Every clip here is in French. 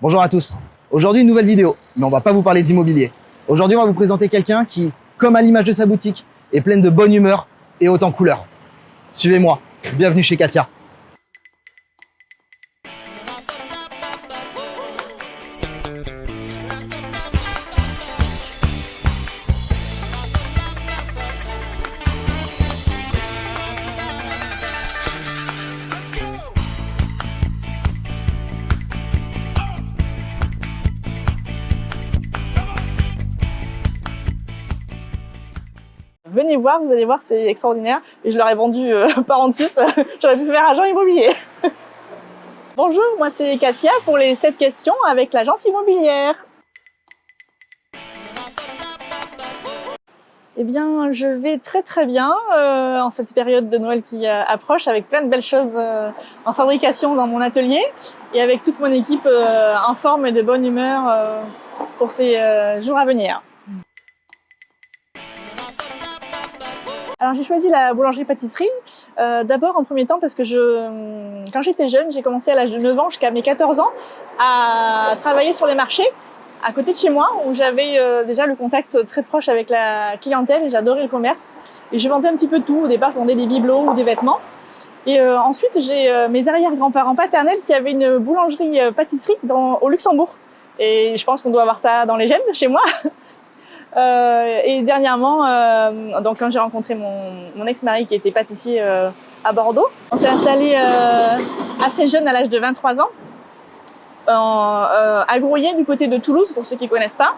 Bonjour à tous. Aujourd'hui, une nouvelle vidéo, mais on va pas vous parler d'immobilier. Aujourd'hui, on va vous présenter quelqu'un qui, comme à l'image de sa boutique, est pleine de bonne humeur et haute en couleurs. Suivez-moi. Bienvenue chez Katia. Venez voir, vous allez voir, c'est extraordinaire. Et je leur ai vendu par en 6, j'aurais pu faire agent immobilier. Bonjour, moi c'est Katia pour les 7 questions avec l'agence immobilière. Eh bien, je vais très bien en cette période de Noël qui approche, avec plein de belles choses en fabrication dans mon atelier et avec toute mon équipe en forme et de bonne humeur pour ces jours à venir. Alors j'ai choisi la boulangerie-pâtisserie, d'abord en premier temps parce que quand j'étais jeune, j'ai commencé à l'âge de 9 ans jusqu'à mes 14 ans à travailler sur les marchés à côté de chez moi où j'avais déjà le contact très proche avec la clientèle et j'adorais le commerce. Et je vendais un petit peu de tout. Au départ, je vendais des bibelots ou des vêtements. Et ensuite, j'ai mes arrière-grands-parents paternels qui avaient une boulangerie-pâtisserie au Luxembourg. Et je pense qu'on doit avoir ça dans les gènes chez moi. Et dernièrement, donc quand j'ai rencontré mon ex-mari qui était pâtissier à Bordeaux, on s'est installé assez jeune à l'âge de 23 ans à Grouillet du côté de Toulouse pour ceux qui connaissent pas.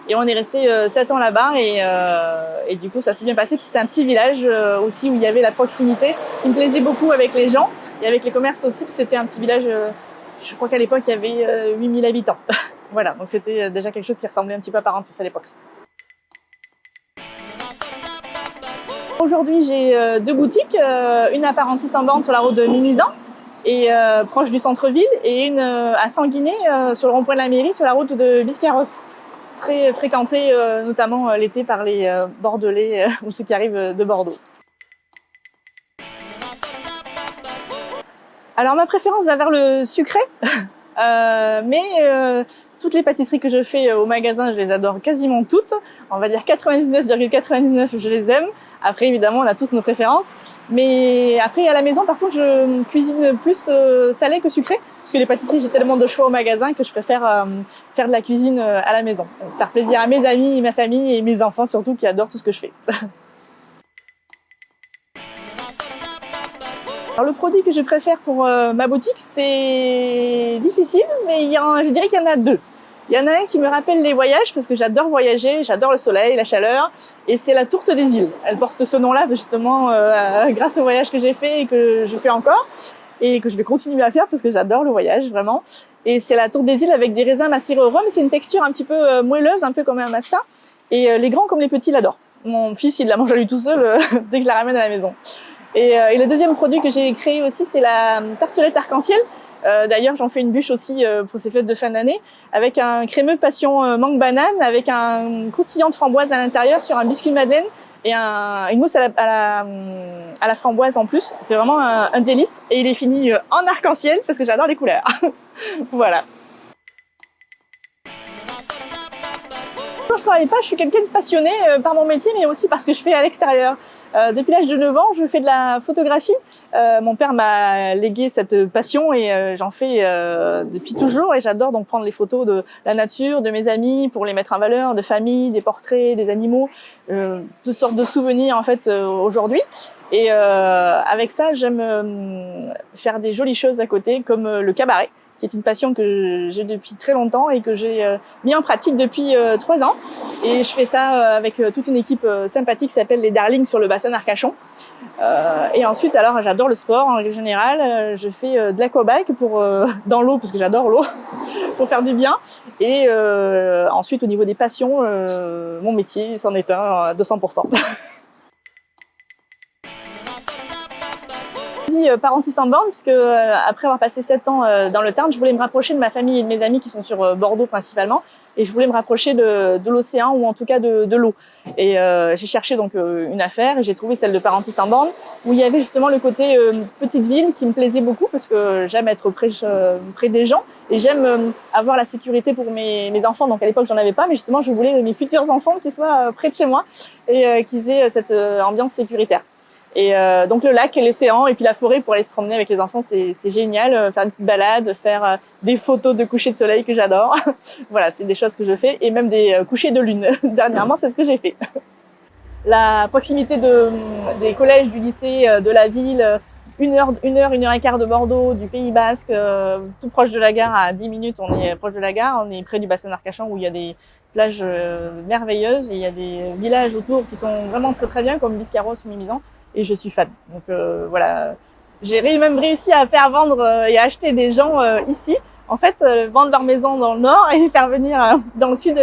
Et on est resté 7 ans là-bas et du coup ça s'est bien passé. C'était un petit village aussi où il y avait la proximité qui me plaisait beaucoup avec les gens et avec les commerces aussi. C'était un petit village, je crois qu'à l'époque il y avait 8000 habitants. Voilà, donc c'était déjà quelque chose qui ressemblait un petit peu à Parentis à l'époque. Aujourd'hui, j'ai 2 boutiques, une à Parentis en borne sur la route de Mimizan et proche du centre-ville, et une à Sanguinet sur le rond-point de la mairie sur la route de Biscarrosse, très fréquentée notamment l'été par les Bordelais ou ceux qui arrivent de Bordeaux. Alors ma préférence va vers le sucré, mais toutes les pâtisseries que je fais au magasin, je les adore quasiment toutes. On va dire 99,99 je les aime. Après, évidemment, on a tous nos préférences. Mais après, à la maison, par contre, je cuisine plus salé que sucré. Parce que les pâtisseries, j'ai tellement de choix au magasin que je préfère faire de la cuisine à la maison. Donc, faire plaisir à mes amis, ma famille et mes enfants surtout qui adorent tout ce que je fais. Alors, le produit que je préfère pour ma boutique, c'est difficile, mais je dirais qu'il y en a 2. Il y en a un qui me rappelle les voyages, parce que j'adore voyager, j'adore le soleil, la chaleur, et c'est la tourte des îles. Elle porte ce nom-là justement grâce au voyage que j'ai fait et que je fais encore, et que je vais continuer à faire parce que j'adore le voyage, vraiment. Et c'est la tourte des îles avec des raisins macérés au rhum, c'est une texture un petit peu moelleuse, un peu comme un mastin, et les grands comme les petits l'adorent. Mon fils, il la mange à lui tout seul dès que je la ramène à la maison. Et le deuxième produit que j'ai créé aussi, c'est la tartelette arc-en-ciel. D'ailleurs, j'en fais une bûche aussi pour ces fêtes de fin d'année, avec un crémeux passion mangue banane, avec un croustillant de framboise à l'intérieur sur un biscuit de madeleine et une mousse à la framboise en plus. C'est vraiment un délice et il est fini en arc-en-ciel parce que j'adore les couleurs. Voilà. Quand je travaille pas, je suis quelqu'un de passionné par mon métier, mais aussi par ce que je fais à l'extérieur. Depuis l'âge de 9 ans, je fais de la photographie. Mon père m'a légué cette passion et j'en fais depuis toujours. Et j'adore donc prendre les photos de la nature, de mes amis, pour les mettre en valeur, de famille, des portraits, des animaux, toutes sortes de souvenirs en fait aujourd'hui. Et avec ça, j'aime faire des jolies choses à côté, comme le cabaret, qui est une passion que j'ai depuis très longtemps et que j'ai mis en pratique depuis 3 ans. Et je fais ça avec toute une équipe sympathique qui s'appelle les Darlings sur le bassin d'Arcachon. Et ensuite, alors j'adore le sport en règle générale. Je fais de l'aquabike dans l'eau, parce que j'adore l'eau, pour faire du bien. Et ensuite, au niveau des passions, mon métier, c'en est un à 200%. choisi Parentis en borne puisque après avoir passé 7 ans dans le Tarn, je voulais me rapprocher de ma famille et de mes amis qui sont sur Bordeaux principalement. Et je voulais me rapprocher de l'océan ou en tout cas de l'eau. Et j'ai cherché donc une affaire et j'ai trouvé celle de Parentis en borne où il y avait justement le côté petite ville qui me plaisait beaucoup parce que j'aime être près des gens et j'aime avoir la sécurité pour mes enfants. Donc à l'époque j'en avais pas, mais justement je voulais mes futurs enfants qui soient près de chez moi et qu'ils aient cette ambiance sécuritaire. Et donc le lac et l'océan et puis la forêt pour aller se promener avec les enfants, c'est génial. Faire une petite balade, faire des photos de coucher de soleil que j'adore. Voilà, c'est des choses que je fais et même des couchers de lune. Dernièrement, c'est ce que j'ai fait. La proximité des collèges, du lycée, de la ville, une heure et quart de Bordeaux, du Pays Basque, tout proche de la gare, à 10 minutes, on est proche de la gare, on est près du bassin d'Arcachon où il y a des plages merveilleuses et il y a des villages autour qui sont vraiment très très bien comme Biscarros ou Mimizan. Et je suis fan. Donc voilà, j'ai même réussi à faire vendre et acheter des gens ici. En fait, vendre leur maison dans le nord et faire venir dans le sud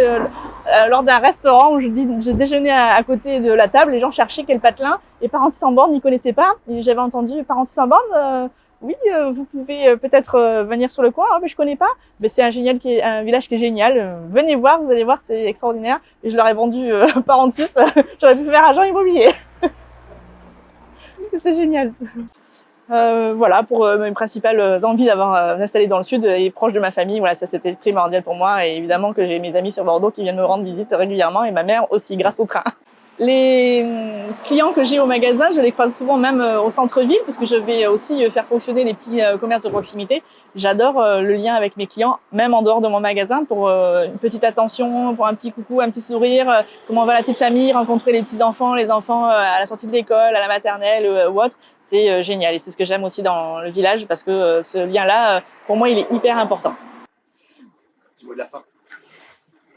lors d'un restaurant où je déjeunais à côté de la table. Les gens cherchaient quel patelin et Parentis en borne, ils connaissaient pas. Et j'avais entendu Parentis en borne. Oui, vous pouvez peut-être venir sur le coin. Ah, mais je connais pas. Mais c'est un village qui est génial. Venez voir, vous allez voir, c'est extraordinaire. Et je leur ai vendu Parentis. J'aurais pu faire agent immobilier. C'était génial. Voilà, pour mes principales envies d'avoir installé dans le sud et proche de ma famille, voilà, ça c'était primordial pour moi. Et évidemment que j'ai mes amis sur Bordeaux qui viennent me rendre visite régulièrement et ma mère aussi grâce au train. Les clients que j'ai au magasin, je les croise souvent même au centre-ville parce que je vais aussi faire fonctionner les petits commerces de proximité. J'adore le lien avec mes clients, même en dehors de mon magasin, pour une petite attention, pour un petit coucou, un petit sourire, comment va la petite famille, rencontrer les petits enfants, les enfants à la sortie de l'école, à la maternelle ou autre. C'est génial et c'est ce que j'aime aussi dans le village parce que ce lien-là, pour moi, il est hyper important. Petit mot de la fin.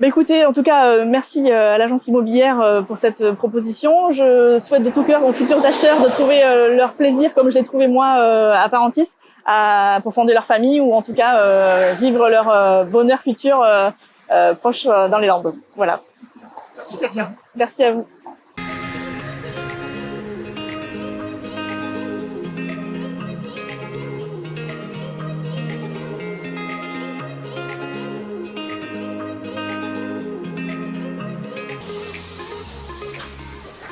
Bah écoutez, en tout cas, merci à l'agence immobilière pour cette proposition. Je souhaite de tout cœur aux futurs acheteurs de trouver leur plaisir comme je l'ai trouvé moi à Parentis, pour fonder leur famille ou en tout cas vivre leur bonheur futur proche dans les Landes. Voilà. Merci Katia. Merci à vous.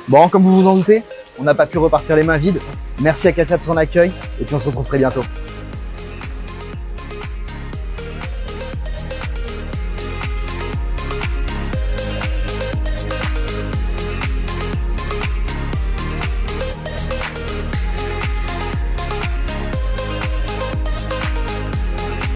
Bon, comme vous vous en doutez, on n'a pas pu repartir les mains vides. Merci à Katia de son accueil et puis on se retrouve très bientôt.